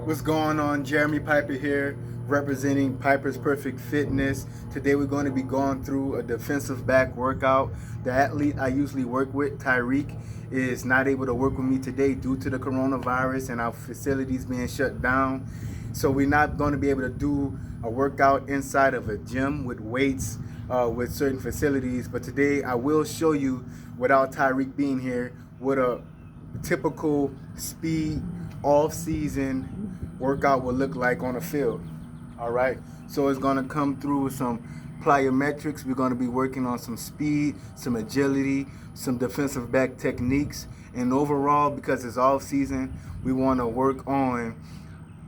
What's going on? Jeremy Piper here, representing Piper's Perfect Fitness. Today we're going to be going through a defensive back workout. The athlete I usually work with, Tyreek, is not able to work with me today due to the coronavirus and our facilities being shut down. So we're not going to be able to do a workout inside of a gym with weights, with certain facilities. But today I will show you, without Tyreek being here, what a typical speed off-season workout will look like on the field. All right, so it's going to come through with some plyometrics. We're going to be working on some speed, some agility, some defensive back techniques, and overall, because it's off season, we want to work on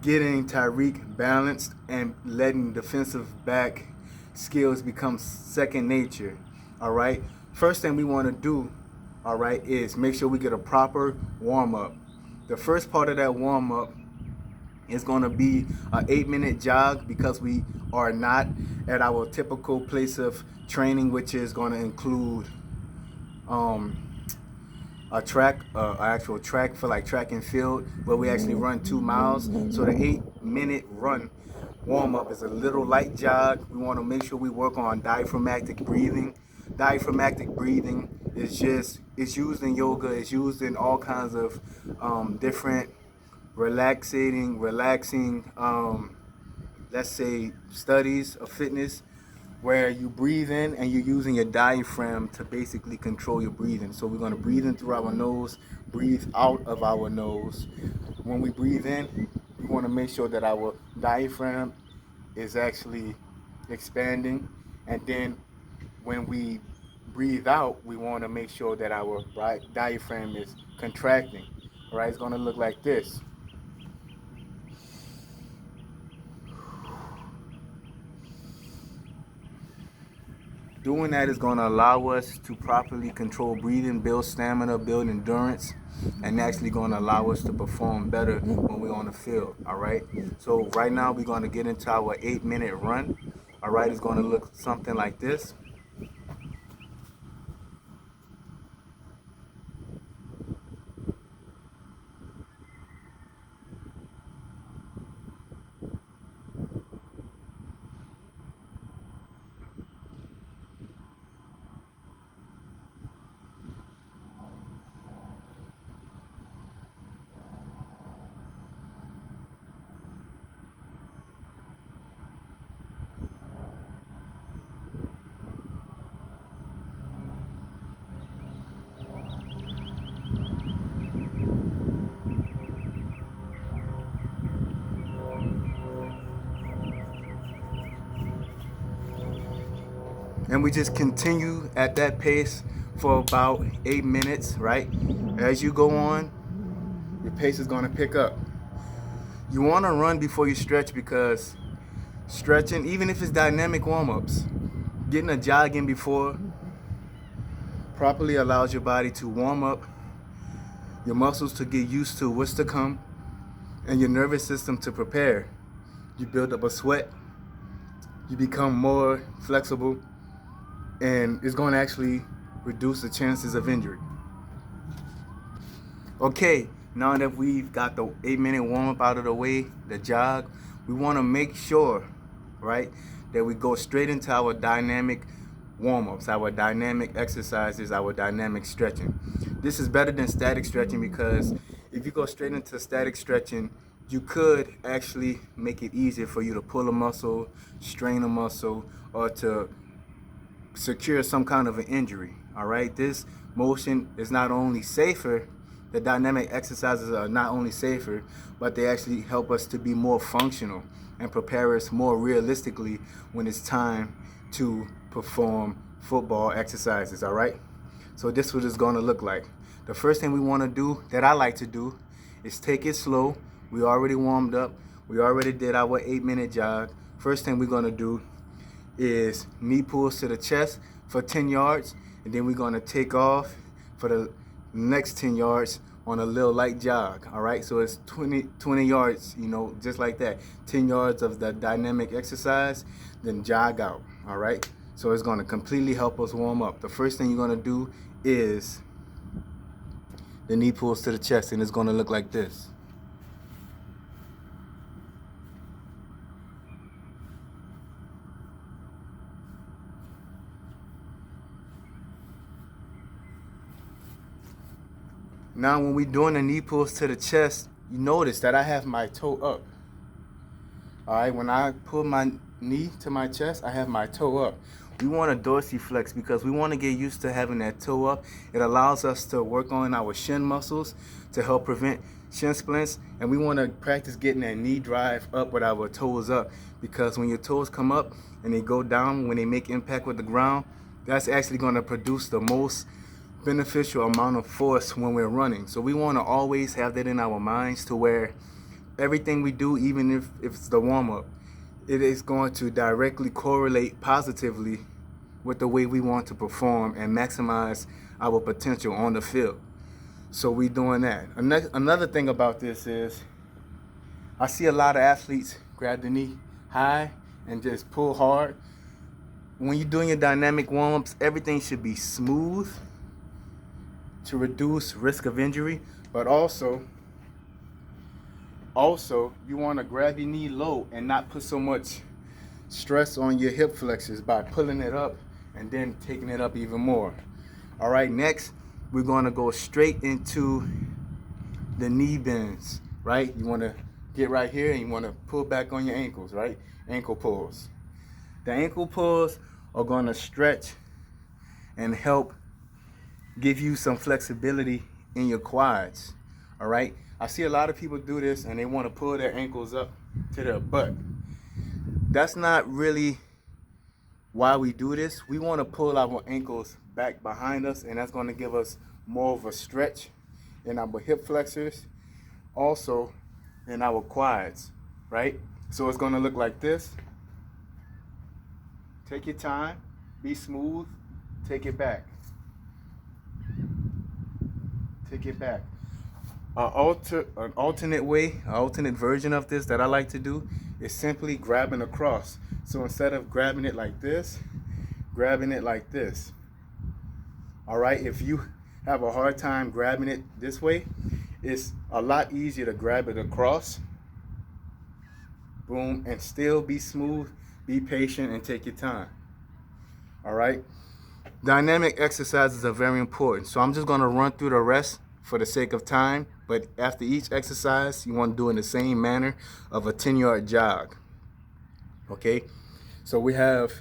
getting Tyreek balanced and letting defensive back skills become second nature. All right, first thing we want to do, all right, is make sure we get a proper warm-up. The first part of that warm-up is going to be an 8-minute jog, because we are not at our typical place of training, which is going to include um, a track, actual track for like track and field, where we actually run 2 miles. So the 8-minute run warm up is a little light jog. We want to make sure we work on diaphragmatic breathing. Diaphragmatic breathing is just, it's used in yoga, it's used in all kinds of different relaxing, let's say, studies of fitness, where you breathe in and you're using your diaphragm to basically control your breathing. So we're going to breathe in through our nose, breathe out of our nose. When we breathe in, we want to make sure that our diaphragm is actually expanding, and then when we breathe out, we want to make sure that our diaphragm is contracting. All right, it's going to look like this. Doing that is going to allow us to properly control breathing, build stamina, build endurance, and actually going to allow us to perform better when we're on the field. All right. So right now we're going to get into our 8-minute run. All right. It's going to look something like this. And we just continue at that pace for about 8 minutes, right? As you go on, your pace is going to pick up. You want to run before you stretch, because stretching, even if it's dynamic warm-ups, getting a jog in before properly allows your body to warm up, your muscles to get used to what's to come, and your nervous system to prepare. You build up a sweat, you become more flexible, and it's going to actually reduce the chances of injury. Okay, now that we've got the 8-minute warm-up out of the way, the jog, we want to make sure, right, that we go straight into our dynamic warm-ups, our dynamic exercises, our dynamic stretching. This is better than static stretching, because if you go straight into static stretching, you could actually make it easier for you to pull a muscle, strain a muscle, or to secure some kind of an injury. All right, this motion is not only safer, the dynamic exercises are not only safer, but they actually help us to be more functional and prepare us more realistically when it's time to perform football exercises. All right, so this is what it's going to look like. The first thing we want to do, that I like to do, is take it slow. We already warmed up, we already did our 8-minute jog. First thing we're going to do is knee pulls to the chest for 10 yards, and then we're going to take off for the next 10 yards on a little light jog. All right, so it's 20 yards, you know, just like that. 10 yards of the dynamic exercise, then jog out. All right, so it's going to completely help us warm up. The first thing you're going to do is the knee pulls to the chest, and it's going to look like this. Now when we're doing the knee pulls to the chest, you notice that I have my toe up. All right, when I pull my knee to my chest, I have my toe up. We want to dorsiflex because we want to get used to having that toe up. It allows us to work on our shin muscles to help prevent shin splints, and we want to practice getting that knee drive up with our toes up, because when your toes come up and they go down when they make impact with the ground, that's actually going to produce the most beneficial amount of force when we're running. So we want to always have that in our minds, to where everything we do, even if it's the warm-up, it is going to directly correlate positively with the way we want to perform and maximize our potential on the field. So we doing that. Another thing about this is, I see a lot of athletes grab the knee high and just pull hard. When you're doing your dynamic warm-ups, everything should be smooth to reduce risk of injury, but also you want to grab your knee low and not put so much stress on your hip flexors by pulling it up and then taking it up even more. All right, next we're going to go straight into the knee bends, right? You want to get right here and you want to pull back on your ankles, right? Ankle pulls. The ankle pulls are going to stretch and help give you some flexibility in your quads. All right, I see a lot of people do this and they want to pull their ankles up to their butt. That's not really why we do this. We want to pull our ankles back behind us, and that's going to give us more of a stretch in our hip flexors, also in our quads, right? So it's going to look like this. Take your time, be smooth, take it back. Take it back. An alternate way, an alternate version of this that I like to do is simply grabbing across. So instead of grabbing it like this, grabbing it like this. All right, if you have a hard time grabbing it this way, it's a lot easier to grab it across. Boom, and still be smooth, be patient, and take your time. All right, dynamic exercises are very important. So I'm just gonna run through the rest for the sake of time, but after each exercise, you want to do in the same manner of a 10-yard jog. Okay, so we have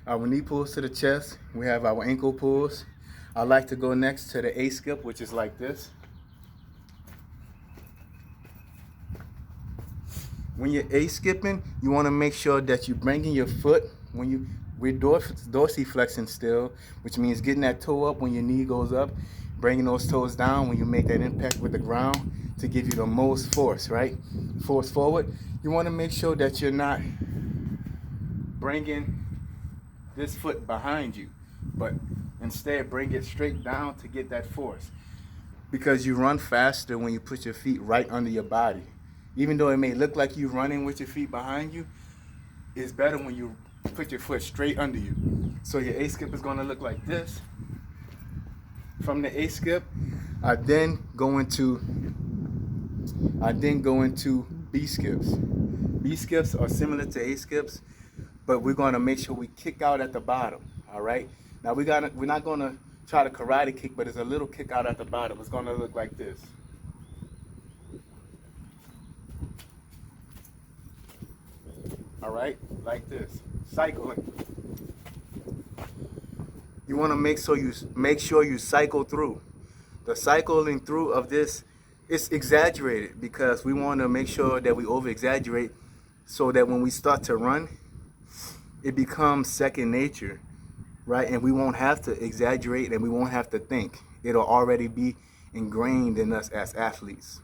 our knee pulls to the chest, we have our ankle pulls. I like to go next to the A skip, which is like this. When you're A skipping, you want to make sure that you're bringing your foot, we're dorsiflexing still, which means getting that toe up when your knee goes up, bringing those toes down when you make that impact with the ground to give you the most force, right? Force forward. You want to make sure that you're not bringing this foot behind you, but instead bring it straight down to get that force, because you run faster when you put your feet right under your body. Even though it may look like you're running with your feet behind you, it's better when you put your foot straight under you. So your A skip is going to look like this. From the A skip, I then go into B skips. B skips are similar to A skips, but we're going to make sure we kick out at the bottom. All right. Now we're not going to try to karate kick, but there's a little kick out at the bottom. It's going to look like this. All right, like this. Cycling. You want to make sure you cycle through. The cycling through of this is exaggerated because we want to make sure that we over exaggerate so that when we start to run, it becomes second nature, right? And we won't have to exaggerate and we won't have to think. It'll already be ingrained in us as athletes.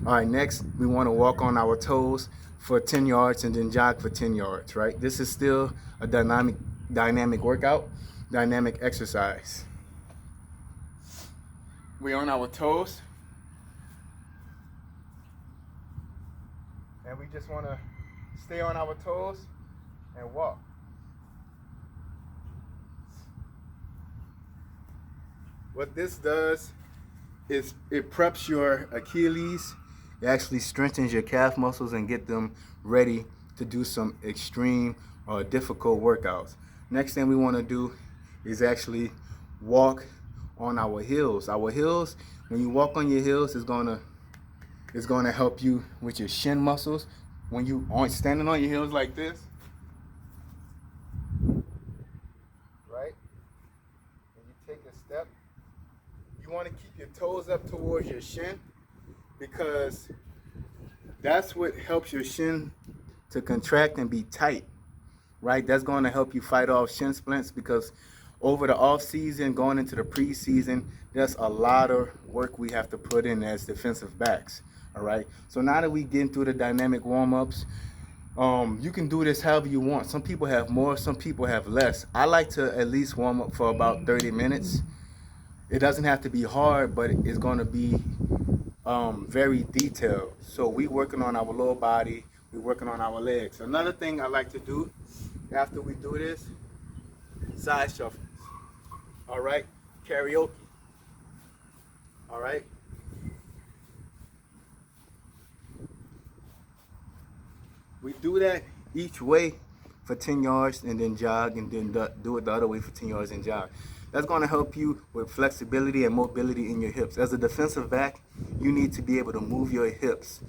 All right, next we want to walk on our toes for 10 yards and then jog for 10 yards, right? This is still a dynamic workout. Dynamic exercise. We're on our toes, and we just want to stay on our toes and walk. What this does is it preps your Achilles. It actually strengthens your calf muscles and get them ready to do some extreme or difficult workouts. Next thing we want to do is actually walk on our heels. Our heels When you walk on your heels, it's gonna help you with your shin muscles. When you aren't standing on your heels like this, right? When you take a step, you want to keep your toes up towards your shin because that's what helps your shin to contract and be tight, right? That's going to help you fight off shin splints because over the off season, going into the preseason, there's a lot of work we have to put in as defensive backs. All right. So now that we getting through the dynamic warm-ups, you can do this however you want. Some people have more, some people have less. I like to at least warm up for about 30 minutes. It doesn't have to be hard, but it's going to be very detailed. So we working on our lower body, we working on our legs. Another thing I like to do after we do this, side shuffles. All right, karaoke. All right. We do that each way for 10 yards and then jog and then do it the other way for 10 yards and jog. That's going to help you with flexibility and mobility in your hips. As a defensive back, you need to be able to move your hips.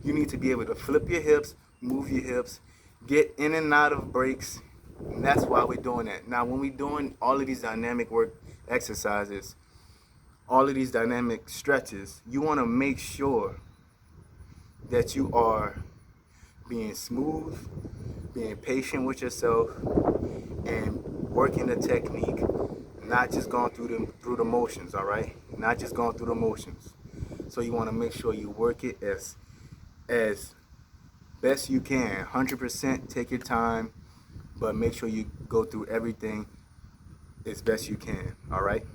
You need to be able to flip your hips, move your hips, get in and out of breaks. And that's why we're doing that. Now, when we're doing all of these dynamic work exercises, all of these dynamic stretches, you want to make sure that you are being smooth, being patient with yourself, and working the technique, not just going through the motions, all right? Not just going through the motions. So you want to make sure you work it as best you can. 100%, take your time, but make sure you go through everything as best you can, all right?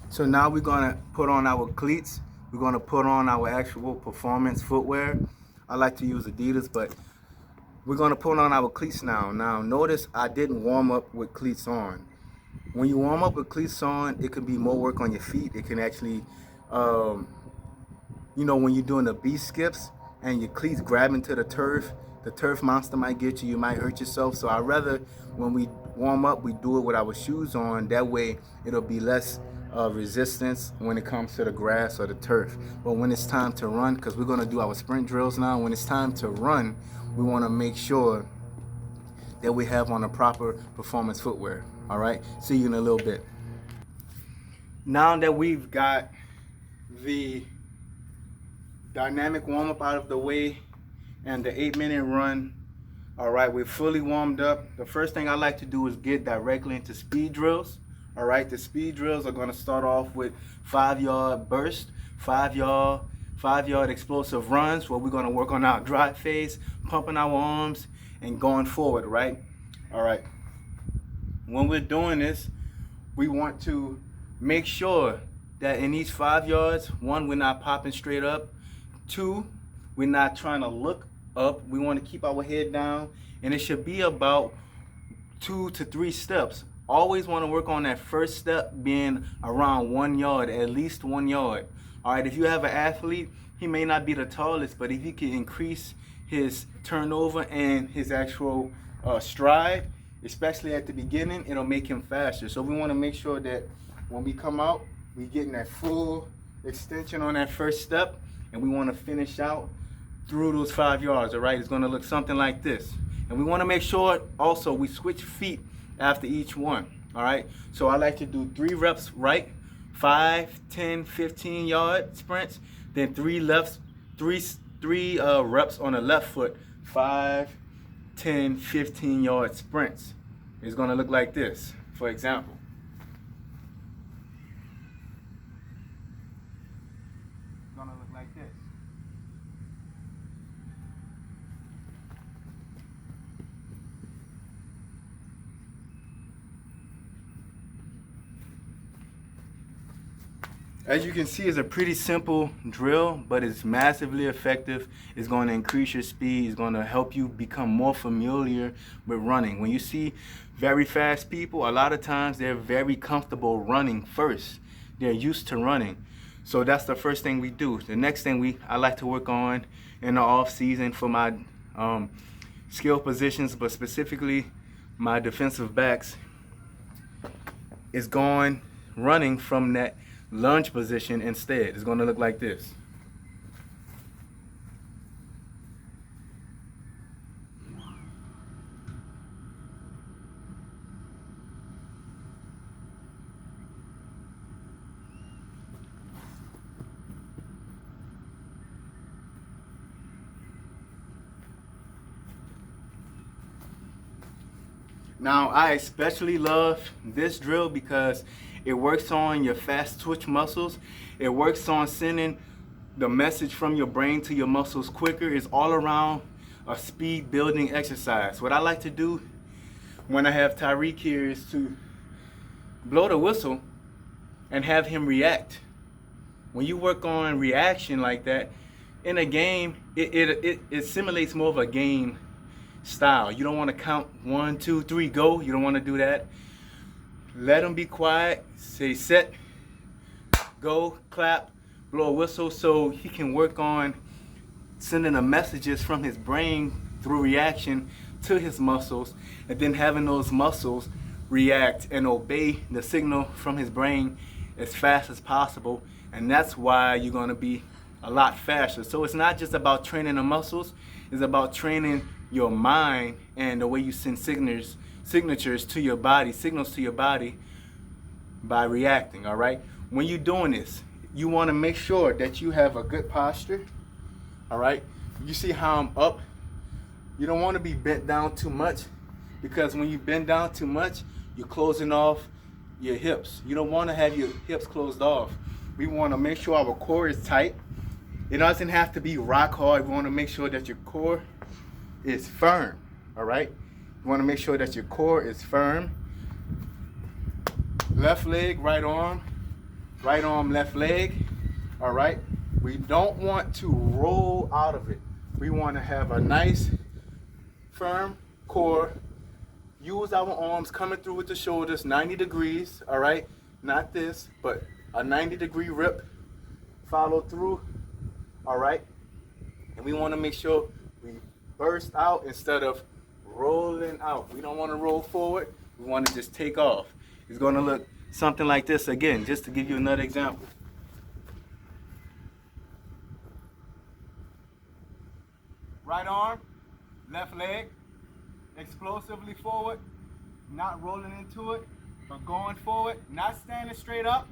So now we're gonna put on our cleats. We're gonna put on our actual performance footwear. I like to use Adidas, but we're gonna put on our cleats now. Now notice I didn't warm up with cleats on. When you warm up with cleats on, it can be more work on your feet. It can actually, when you're doing the B skips and your cleats grab into the turf monster might get you. You might hurt yourself. So I'd rather when we warm up, we do it with our shoes on. That way it'll be less resistance when it comes to the grass or the turf. But when it's time to run, because we're going to do our sprint drills now, when it's time to run, we want to make sure that we have on the proper performance footwear. All right, see you in a little bit. Now that we've got the dynamic warm-up out of the way and the 8-minute run, all right, we're fully warmed up. The first thing I like to do is get directly into speed drills. All right, the speed drills are going to start off with 5-yard burst, 5-yard explosive runs where we're going to work on our drive phase, pumping our arms and going forward, right? All right. When we're doing this, we want to make sure that in each 5 yards, 1, we're not popping straight up. 2, we're not trying to look up. We want to keep our head down, and it should be about 2 to 3 steps. Always want to work on that first step being around 1 yard, at least 1 yard. All right, if you have an athlete, he may not be the tallest, but if he can increase his turnover and his actual stride, especially at the beginning, it'll make him faster. So we want to make sure that when we come out, we're getting that full extension on that first step, and we want to finish out through those 5 yards. All right, it's going to look something like this. And we want to make sure also we switch feet after each one. All right, so I like to do 3 reps right, 5, 10, 15 yard sprints, then 3 reps on the left foot, 5, 10, 15 yard sprints. It's going to look like this, for example. It's going to look like this. As you can see, it's a pretty simple drill, but it's massively effective. It's going to increase your speed. It's going to help you become more familiar with running. When you see very fast people, a lot of times they're very comfortable running first. They're used to running. So that's the first thing we do. The next thing I like to work on in the off season for my skill positions, but specifically my defensive backs, is running from that lunge position instead. It's going to look like this. Now, I especially love this drill because it works on your fast twitch muscles. It works on sending the message from your brain to your muscles quicker. It's all around a speed building exercise. What I like to do when I have Tyreek here is to blow the whistle and have him react. When you work on reaction like that in a game, it simulates more of a game style. You don't want to count 1, 2, 3, go. You don't want to do that. Let them be quiet. Say set, go, clap, blow a whistle, so he can work on sending the messages from his brain through reaction to his muscles, and then having those muscles react and obey the signal from his brain as fast as possible. And that's why you're going to be a lot faster. So it's not just about training the muscles, it's about training your mind and the way you send signatures to your body, signals to your body by reacting. All right, when you're doing this, you want to make sure that you have a good posture. All right, you see how I'm up? You don't want to be bent down too much, because when you bend down too much, you're closing off your hips. You don't want to have your hips closed off. We want to make sure our core is tight. It doesn't have to be rock hard. We want to make sure that your core is firm. All right, you want to make sure that your core is firm. Left leg, right arm, left leg. All right, we don't want to roll out of it. We want to have a nice firm core. Use our arms coming through with the shoulders 90 degrees. All right, not this, but a 90-degree rip, follow through. All right, and we want to make sure we burst out instead of rolling out. We don't want to roll forward. We want to just take off. It's going to look something like this again, just to give you another example. Right arm, left leg, explosively forward, not rolling into it, but going forward, not standing straight up,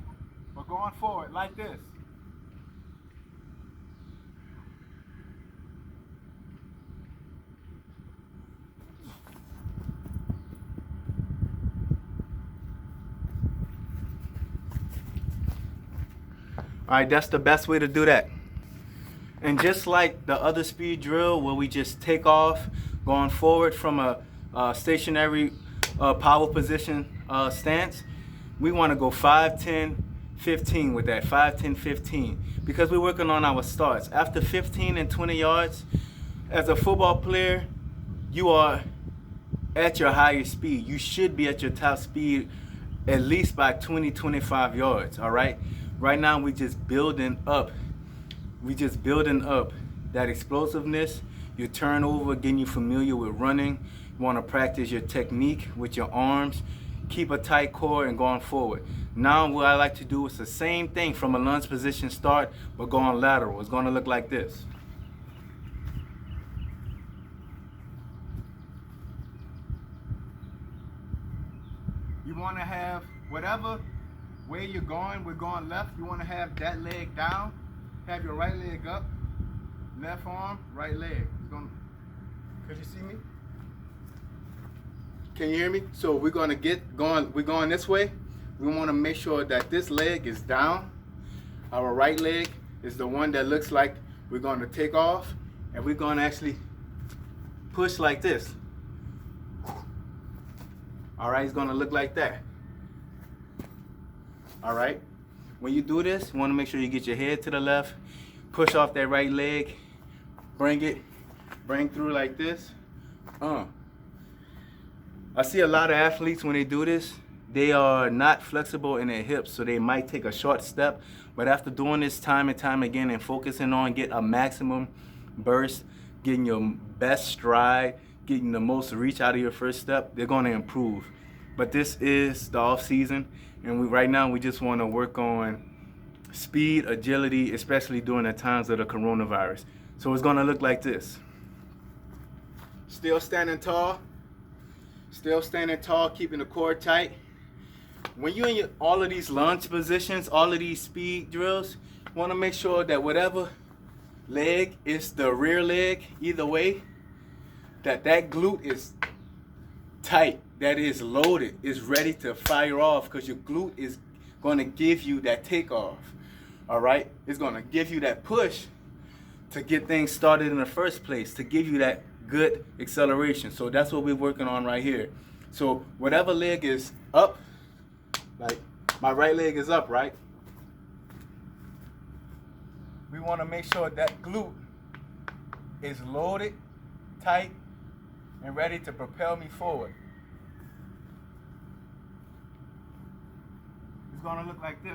but going forward like this. All right, that's the best way to do that. And just like the other speed drill where we just take off going forward from a stationary power position stance, we want to go 5, 10, 15 with that, 5, 10, 15, because we're working on our starts. After 15 and 20 yards, as a football player, you are at your highest speed. You should be at your top speed at least by 20, 25 yards, all right? Right now, we just building up that explosiveness, your turnover, getting you familiar with running. You want to practice your technique with your arms, keep a tight core, and going forward. Now, what I like to do is the same thing from a lunge position start, but going lateral. It's going to look like this. You want to have whatever way you're going, we're going left. You want to have that leg down, have your right leg up, left arm, right leg. Could you see me? Can you hear me? So we're going to get going. We're going this way. We want to make sure that this leg is down. Our right leg is the one that looks like we're going to take off, and we're going to actually push like this. All right, it's going to look like that. All right, when you do this, you want to make sure you get your head to the left, push off that right leg, bring through like this. I see a lot of athletes when they do this, they are not flexible in their hips, so they might take a short step, but after doing this time and time again and focusing on get a maximum burst, getting your best stride, getting the most reach out of your first step, they're going to improve. But this is the off season, and right now we just want to work on speed, agility, especially during the times of the coronavirus. So it's gonna look like this. Still standing tall, keeping the core tight. When you're in all of these lunge positions, all of these speed drills, you wanna make sure that whatever leg is the rear leg, either way, that glute is tight, that is loaded, is ready to fire off, because your glute is gonna give you that takeoff. All right, it's gonna give you that push to get things started in the first place, to give you that good acceleration. So that's what we're working on right here. So whatever leg is up, like my right leg is up, right? We want to make sure that glute is loaded, tight, and ready to propel me forward. It's gonna look like this.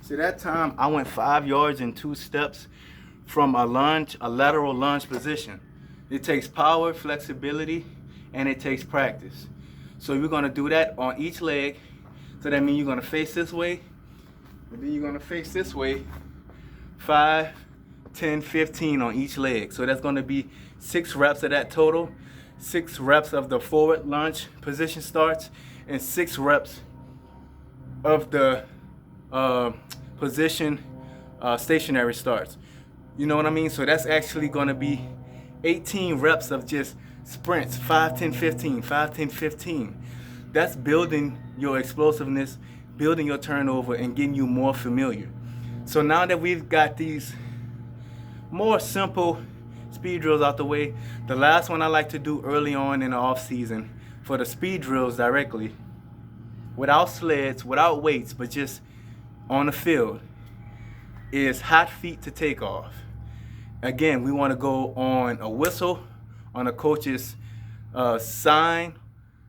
See, that time I went 5 yards and 2 steps from a lateral lunge position. It takes power, flexibility, and it takes practice. So we're gonna do that on each leg. So that means you're gonna face this way, and then you're gonna face this way, 5, 10, 15 on each leg. So that's gonna be 6 reps of that total, 6 reps of the forward lunge position starts, and 6 reps of the position stationary starts. You know what I mean? So that's actually gonna be 18 reps of just sprints, 5, 10, 15, 5, 10, 15. That's building your explosiveness, building your turnover, and getting you more familiar. So now that we've got these more simple speed drills out the way, the last one I like to do early on in the off season for the speed drills directly, without sleds, without weights, but just on the field, is hot feet to take off. Again, we want to go on a whistle, on a coach's sign,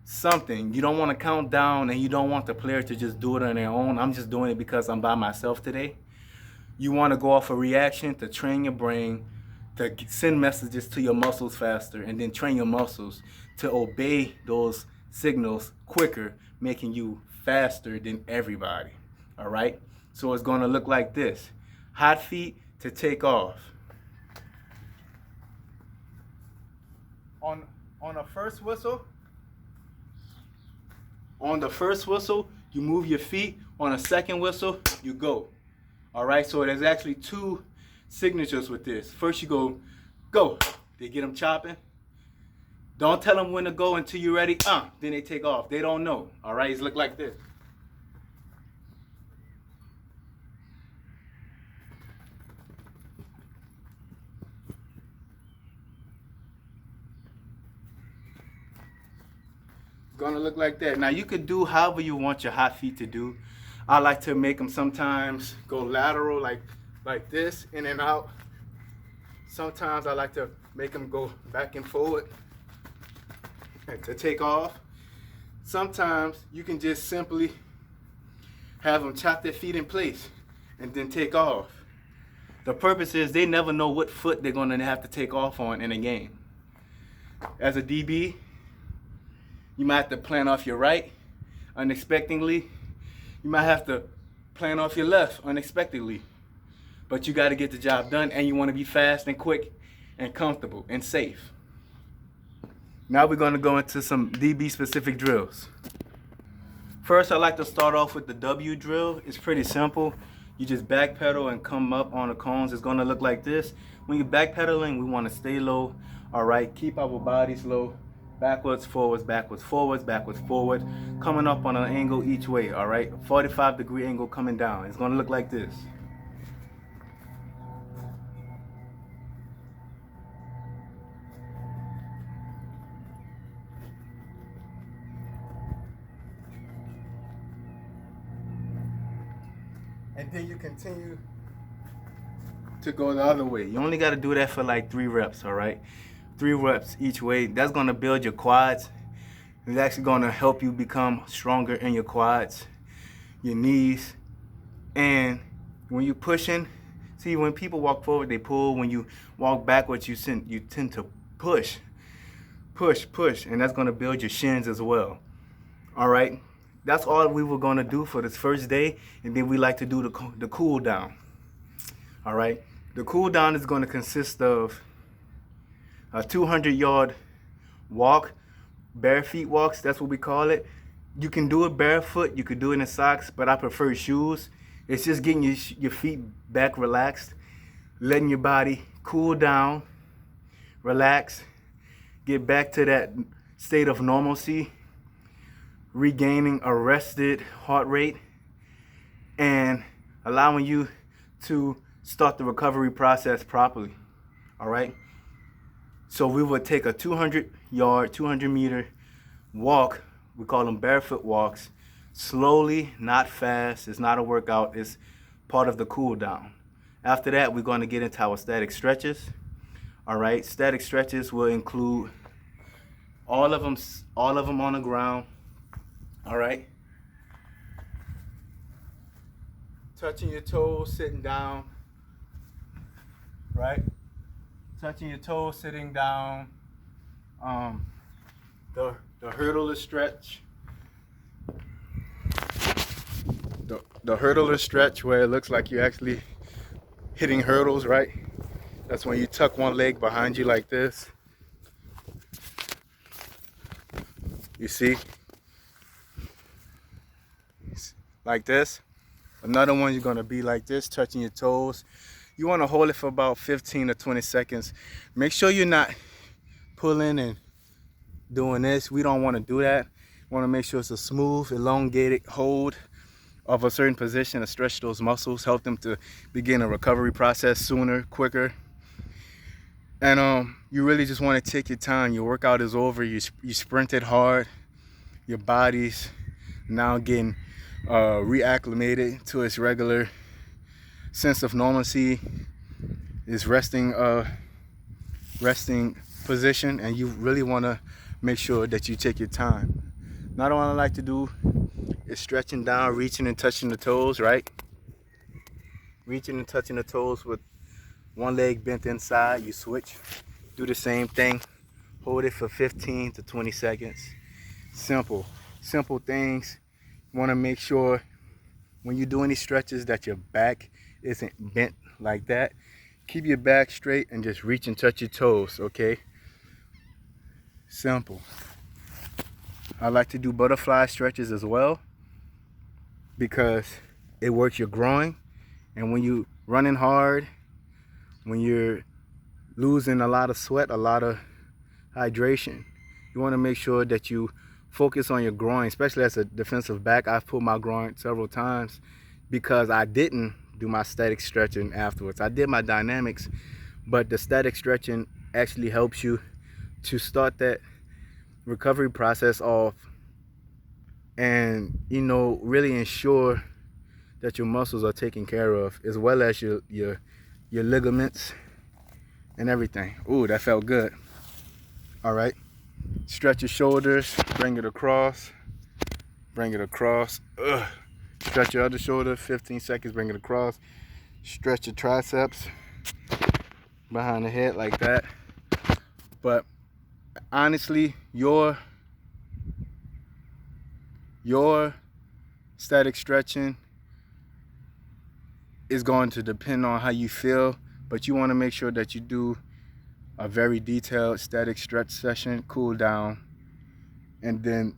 something. You don't want to count down, and you don't want the player to just do it on their own. I'm just doing it because I'm by myself today. You want to go off a reaction to train your brain, to send messages to your muscles faster, and then train your muscles to obey those signals quicker, making you faster than everybody. All right? So it's going to look like this. Hot feet to take off. On the first whistle, you move your feet. On a second whistle, you go. All right, so there's actually 2 signatures with this. First you go. They get them chopping. Don't tell them when to go until you're ready. Then they take off. They don't know. All right, it's look like this. Gonna look like that. Now you could do however you want your hot feet to do. I like to make them sometimes go lateral, like this, in and out. Sometimes I like to make them go back and forward to take off. Sometimes you can just simply have them chop their feet in place and then take off. The purpose is they never know what foot they're gonna have to take off on in a game. As a DB, you might have to plant off your right unexpectedly. You might have to plant off your left unexpectedly. But you got to get the job done, and you want to be fast and quick and comfortable and safe. Now we're going to go into some DB specific drills. First, I like to start off with the W drill. It's pretty simple. You just backpedal and come up on the cones. It's going to look like this. When you're backpedaling, we want to stay low. All right, keep our bodies low. Backwards, forwards, backwards, forwards, backwards, forward. Coming up on an angle each way, all right? 45-degree angle coming down. It's gonna look like this. And then you continue to go the other way. You only gotta do that for like 3 reps, all right? 3 reps each way. That's gonna build your quads. It's actually gonna help you become stronger in your quads, your knees, and when you're pushing, See, when people walk forward, they pull. When you walk backwards, you tend to push, and that's going to build your shins as well. All right, that's all we were going to do for this first day, and then we like to do the cool down. All right, the cool down is going to consist of a 200-yard walk, bare feet walks. That's what we call it. You can do it barefoot, you could do it in socks, but I prefer shoes. It's just getting your feet back relaxed, letting your body cool down, relax, get back to that state of normalcy, regaining a rested heart rate, and allowing you to start the recovery process properly. All right? So we would take a 200-yard, 200-meter walk. We call them barefoot walks. Slowly, not fast. It's not a workout. It's part of the cool down. After that, we're going to get into our static stretches. All right, static stretches will include all of them on the ground. All right. Touching your toes, sitting down. Right. Touching your toes, sitting down. The hurdler stretch. The hurdler stretch, where it looks like you're actually hitting hurdles, right? That's when you tuck one leg behind you like this. You see? Like this. Another one, you're going to be like this, touching your toes. You want to hold it for about 15 to 20 seconds. Make sure you're not pulling and doing this. We don't want to do that. We want to make sure it's a smooth, elongated hold of a certain position to stretch those muscles, help them to begin a recovery process sooner, quicker. And you really just want to take your time. Your workout is over. You sprinted hard. Your body's now getting reacclimated to its regular sense of normalcy, is resting position, and you really want to make sure that you take your time. Another one I like to do is stretching down, reaching and touching the toes, right? Reaching and touching the toes with one leg bent inside. You switch, do the same thing, hold it for 15 to 20 seconds. Simple things. You want to make sure when you do any stretches that your back isn't bent like that. Keep your back straight and just reach and touch your toes, okay? Simple. I like to do butterfly stretches as well because it works your groin. And when you're running hard, when you're losing a lot of sweat, a lot of hydration, you want to make sure that you focus on your groin, especially as a defensive back. I've pulled my groin several times because I didn't do my static stretching afterwards. I did my dynamics, but the static stretching actually helps you to start that recovery process off and, you know, really ensure that your muscles are taken care of, as well as your ligaments and everything. Ooh, that felt good. All right. Stretch your shoulders, bring it across. Ugh. Stretch your other shoulder, 15 seconds, bring it across. Stretch your triceps behind the head like that. But honestly, your static stretching is going to depend on how you feel, but you want to make sure that you do a very detailed static stretch session, cool down, and then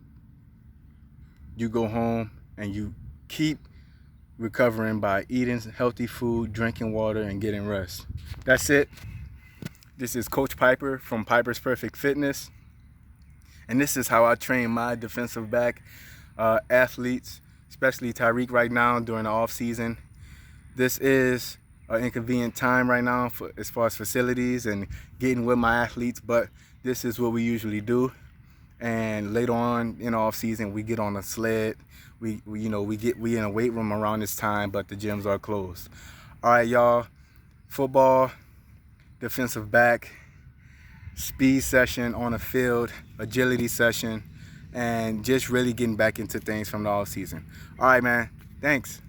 you go home and you keep recovering by eating healthy food, drinking water, and getting rest. That's it. This is Coach Piper from Piper's Perfect Fitness, and this is how I train my defensive back athletes, especially Tyreek right now during the off season. This is an inconvenient time right now as far as facilities and getting with my athletes, but this is what we usually do. And later on in off season, we get on a sled. We in a weight room around this time, but the gyms are closed. All right, y'all. Football, defensive back, speed session on the field, agility session, and just really getting back into things from the off season. All right, man. Thanks.